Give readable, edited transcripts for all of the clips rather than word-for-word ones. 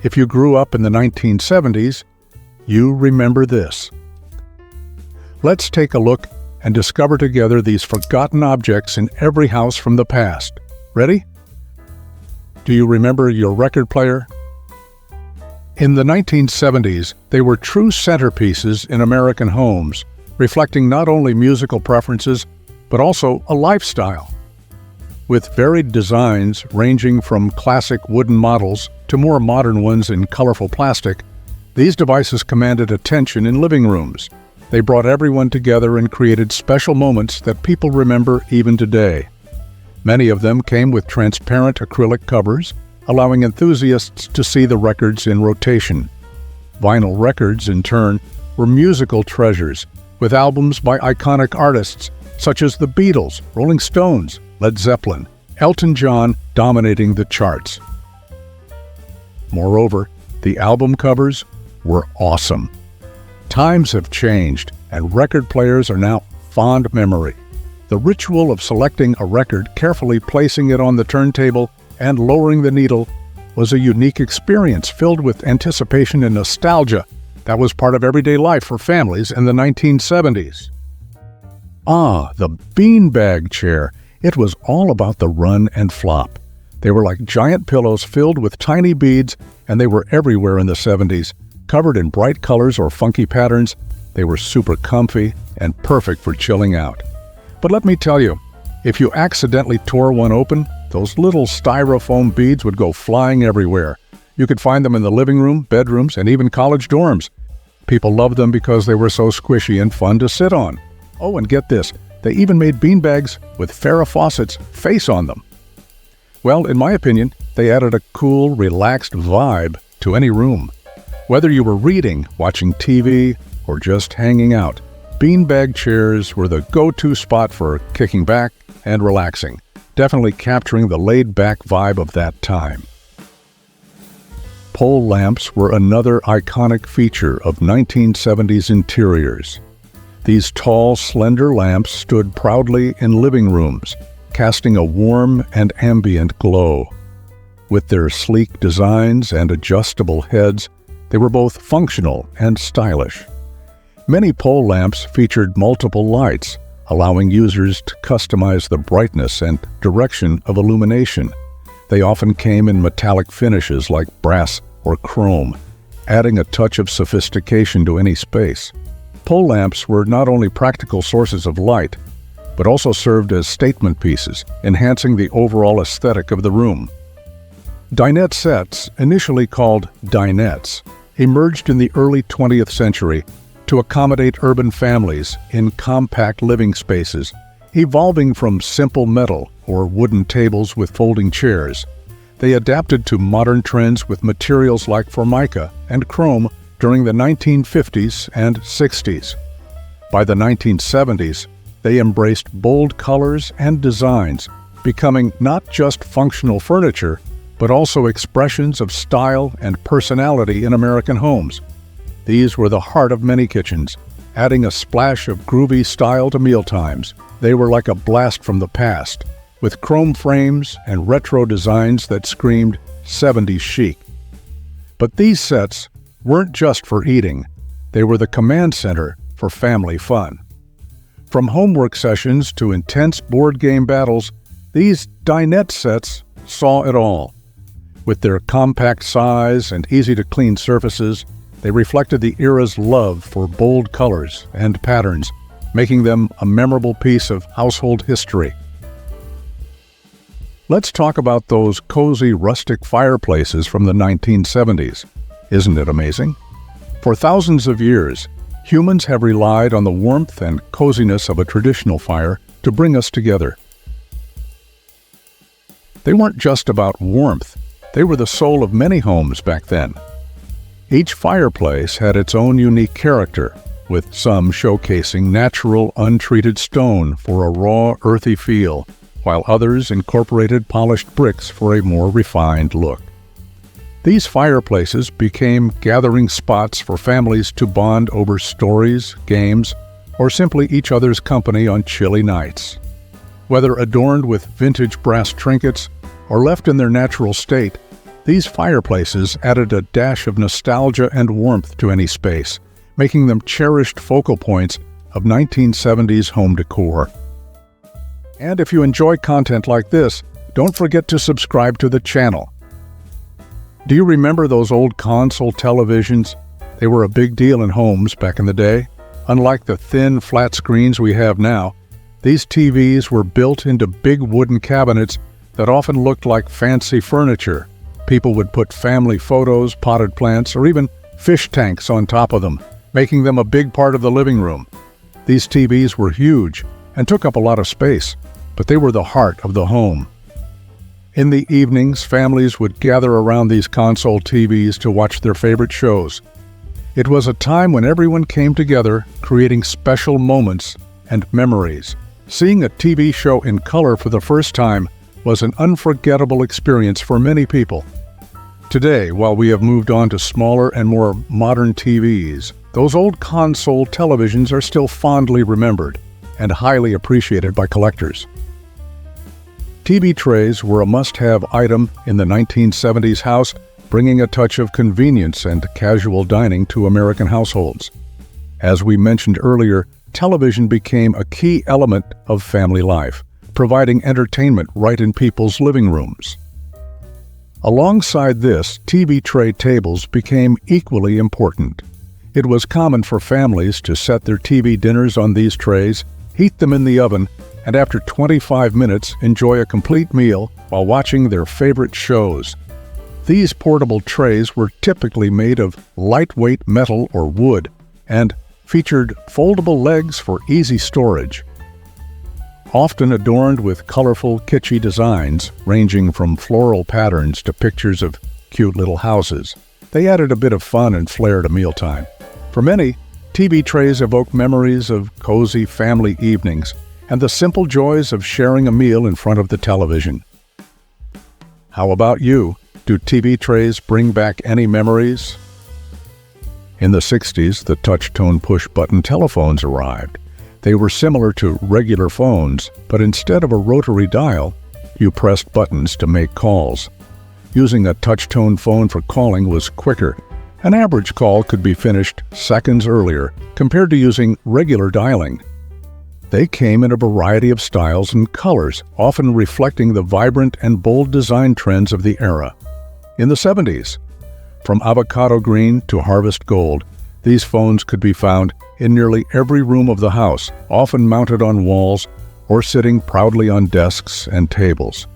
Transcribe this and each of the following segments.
If you grew up in the 1970s, you remember this. Let's take a look and discover together these forgotten objects in every house from the past. Ready? Do you remember your record player? In the 1970s, they were true centerpieces in American homes, reflecting not only musical preferences, but also a lifestyle. With varied designs ranging from classic wooden models to more modern ones in colorful plastic, these devices commanded attention in living rooms. They brought everyone together and created special moments that people remember even today. Many of them came with transparent acrylic covers, allowing enthusiasts to see the records in rotation. Vinyl records, in turn, were musical treasures, with albums by iconic artists such as the Beatles, Rolling Stones, Led Zeppelin, Elton John dominating the charts. Moreover, the album covers were awesome. Times have changed, and record players are now fond memory. The ritual of selecting a record, carefully placing it on the turntable, and lowering the needle was a unique experience filled with anticipation and nostalgia that was part of everyday life for families in the 1970s. Ah, the beanbag chair. It was all about the run and flop. They were like giant pillows filled with tiny beads, and they were everywhere in the 70s. Covered in bright colors or funky patterns, they were super comfy and perfect for chilling out. But let me tell you, if you accidentally tore one open, those little styrofoam beads would go flying everywhere. You could find them in the living room, bedrooms, and even college dorms. People loved them because they were so squishy and fun to sit on. Oh, and get this, they even made beanbags with Farrah Fawcett's face on them. Well, in my opinion, they added a cool, relaxed vibe to any room. Whether you were reading, watching TV, or just hanging out, beanbag chairs were the go-to spot for kicking back and relaxing, definitely capturing the laid-back vibe of that time. Pole lamps were another iconic feature of 1970s interiors. These tall, slender lamps stood proudly in living rooms, casting a warm and ambient glow. With their sleek designs and adjustable heads, they were both functional and stylish. Many pole lamps featured multiple lights, allowing users to customize the brightness and direction of illumination. They often came in metallic finishes like brass or chrome, adding a touch of sophistication to any space. Pole lamps were not only practical sources of light, but also served as statement pieces, enhancing the overall aesthetic of the room. Dinette sets, initially called dinettes, emerged in the early 20th century to accommodate urban families in compact living spaces, evolving from simple metal or wooden tables with folding chairs. They adapted to modern trends with materials like Formica and chrome during the 1950s and 60s. By the 1970s, they embraced bold colors and designs, becoming not just functional furniture, but also expressions of style and personality in American homes. These were the heart of many kitchens, adding a splash of groovy style to mealtimes. They were like a blast from the past, with chrome frames and retro designs that screamed 70s chic. But these sets weren't just for eating. They were the command center for family fun. From homework sessions to intense board game battles, these dinette sets saw it all. With their compact size and easy-to-clean surfaces, they reflected the era's love for bold colors and patterns, making them a memorable piece of household history. Let's talk about those cozy rustic fireplaces from the 1970s. Isn't it amazing? For thousands of years, humans have relied on the warmth and coziness of a traditional fire to bring us together. They weren't just about warmth. They were the soul of many homes back then. Each fireplace had its own unique character, with some showcasing natural, untreated stone for a raw, earthy feel, while others incorporated polished bricks for a more refined look. These fireplaces became gathering spots for families to bond over stories, games, or simply each other's company on chilly nights. Whether adorned with vintage brass trinkets or left in their natural state, These fireplaces added a dash of nostalgia and warmth to any space, making them cherished focal points of 1970s home decor. And if you enjoy content like this, don't forget to subscribe to the channel. Do you remember those old console televisions? They were a big deal in homes back in the day. Unlike the thin, flat screens we have now, these TVs were built into big wooden cabinets that often looked like fancy furniture. People would put family photos, potted plants, or even fish tanks on top of them, making them a big part of the living room. These TVs were huge and took up a lot of space, but they were the heart of the home. In the evenings, families would gather around these console TVs to watch their favorite shows. It was a time when everyone came together, creating special moments and memories. Seeing a TV show in color for the first time was an unforgettable experience for many people. Today, while we have moved on to smaller and more modern TVs, those old console televisions are still fondly remembered and highly appreciated by collectors. TV trays were a must-have item in the 1970s house, bringing a touch of convenience and casual dining to American households. As we mentioned earlier, television became a key element of family life, providing entertainment right in people's living rooms. Alongside this, TV tray tables became equally important. It was common for families to set their TV dinners on these trays, heat them in the oven, and after 25 minutes enjoy a complete meal while watching their favorite shows. These portable trays were typically made of lightweight metal or wood and featured foldable legs for easy storage. Often adorned with colorful, kitschy designs ranging from floral patterns to pictures of cute little houses, they added a bit of fun and flair to mealtime. For many, TV trays evoke memories of cozy family evenings and the simple joys of sharing a meal in front of the television. How about you? Do TV trays bring back any memories? In the 60s, the touch-tone push-button telephones arrived. They were similar to regular phones, but instead of a rotary dial, you pressed buttons to make calls. Using a touch-tone phone for calling was quicker. An average call could be finished seconds earlier compared to using regular dialing. They came in a variety of styles and colors, often reflecting the vibrant and bold design trends of the era. In the 70s, from avocado green to harvest gold, these phones could be found in nearly every room of the house, often mounted on walls or sitting proudly on desks and tables.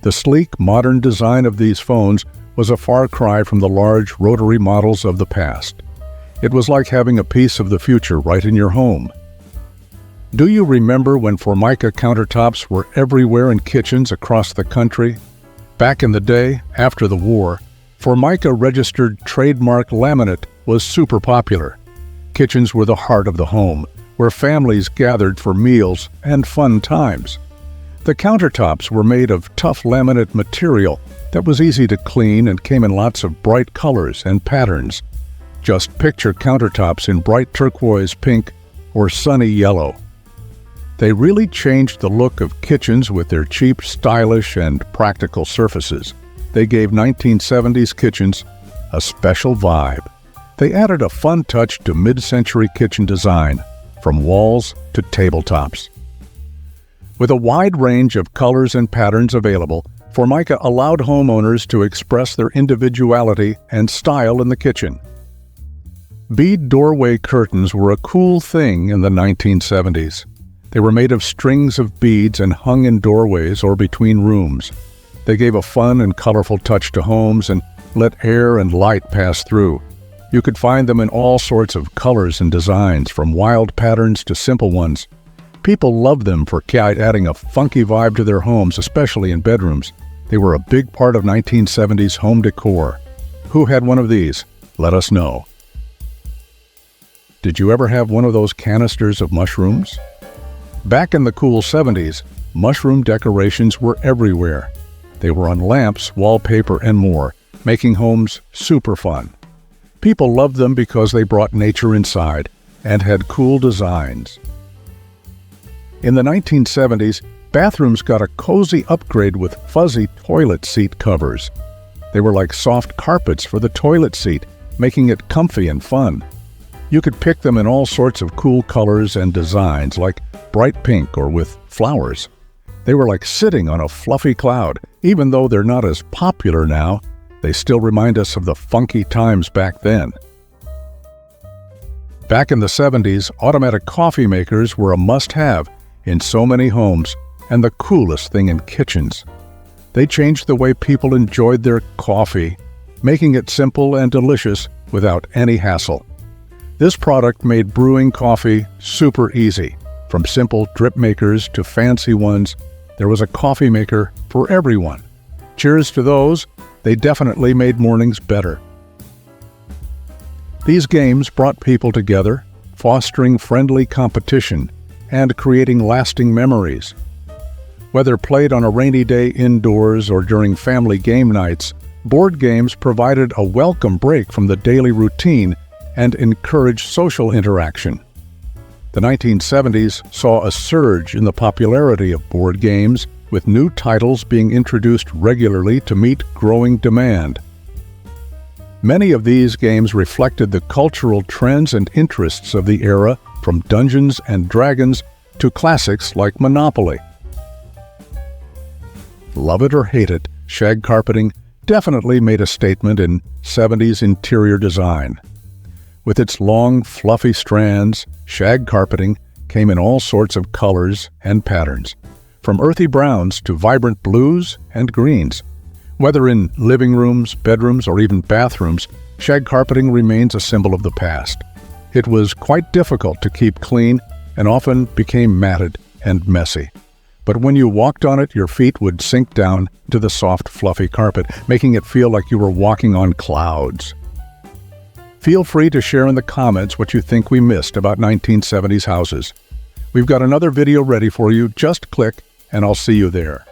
The sleek, modern design of these phones was a far cry from the large rotary models of the past. It was like having a piece of the future right in your home. Do you remember when Formica countertops were everywhere in kitchens across the country? Back in the day, after the war, Formica registered trademark laminate was super popular. Kitchens were the heart of the home, where families gathered for meals and fun times. The countertops were made of tough laminate material that was easy to clean and came in lots of bright colors and patterns. Just picture countertops in bright turquoise pink or sunny yellow. They really changed the look of kitchens with their cheap, stylish, and practical surfaces. They gave 1970s kitchens a special vibe. They added a fun touch to mid-century kitchen design, from walls to tabletops. With a wide range of colors and patterns available, Formica allowed homeowners to express their individuality and style in the kitchen. Bead doorway curtains were a cool thing in the 1970s. They were made of strings of beads and hung in doorways or between rooms. They gave a fun and colorful touch to homes and let air and light pass through. You could find them in all sorts of colors and designs, from wild patterns to simple ones. People loved them for adding a funky vibe to their homes, especially in bedrooms. They were a big part of 1970s home decor. Who had one of these? Let us know. Did you ever have one of those canisters of mushrooms? Back in the cool 70s, mushroom decorations were everywhere. They were on lamps, wallpaper, and more, making homes super fun. People loved them because they brought nature inside and had cool designs. In the 1970s, bathrooms got a cozy upgrade with fuzzy toilet seat covers. They were like soft carpets for the toilet seat, making it comfy and fun. You could pick them in all sorts of cool colors and designs, like bright pink or with flowers. They were like sitting on a fluffy cloud. Even though they're not as popular now, they still remind us of the funky times back then. Back in the 70s, automatic coffee makers were a must-have in so many homes and the coolest thing in kitchens. They changed the way people enjoyed their coffee, making it simple and delicious without any hassle. This product made brewing coffee super easy. From simple drip makers to fancy ones, there was a coffee maker for everyone. Cheers to those, they definitely made mornings better. These games brought people together, fostering friendly competition and creating lasting memories. Whether played on a rainy day indoors or during family game nights, board games provided a welcome break from the daily routine and encouraged social interaction. The 1970s saw a surge in the popularity of board games, with new titles being introduced regularly to meet growing demand. Many of these games reflected the cultural trends and interests of the era, from Dungeons and Dragons to classics like Monopoly. Love it or hate it, shag carpeting definitely made a statement in 70s interior design. With its long, fluffy strands, shag carpeting came in all sorts of colors and patterns, from earthy browns to vibrant blues and greens. Whether in living rooms, bedrooms, or even bathrooms, shag carpeting remains a symbol of the past. It was quite difficult to keep clean and often became matted and messy. But when you walked on it, your feet would sink down to the soft, fluffy carpet, making it feel like you were walking on clouds. Feel free to share in the comments what you think we missed about 1970s houses. We've got another video ready for you. Just click and I'll see you there.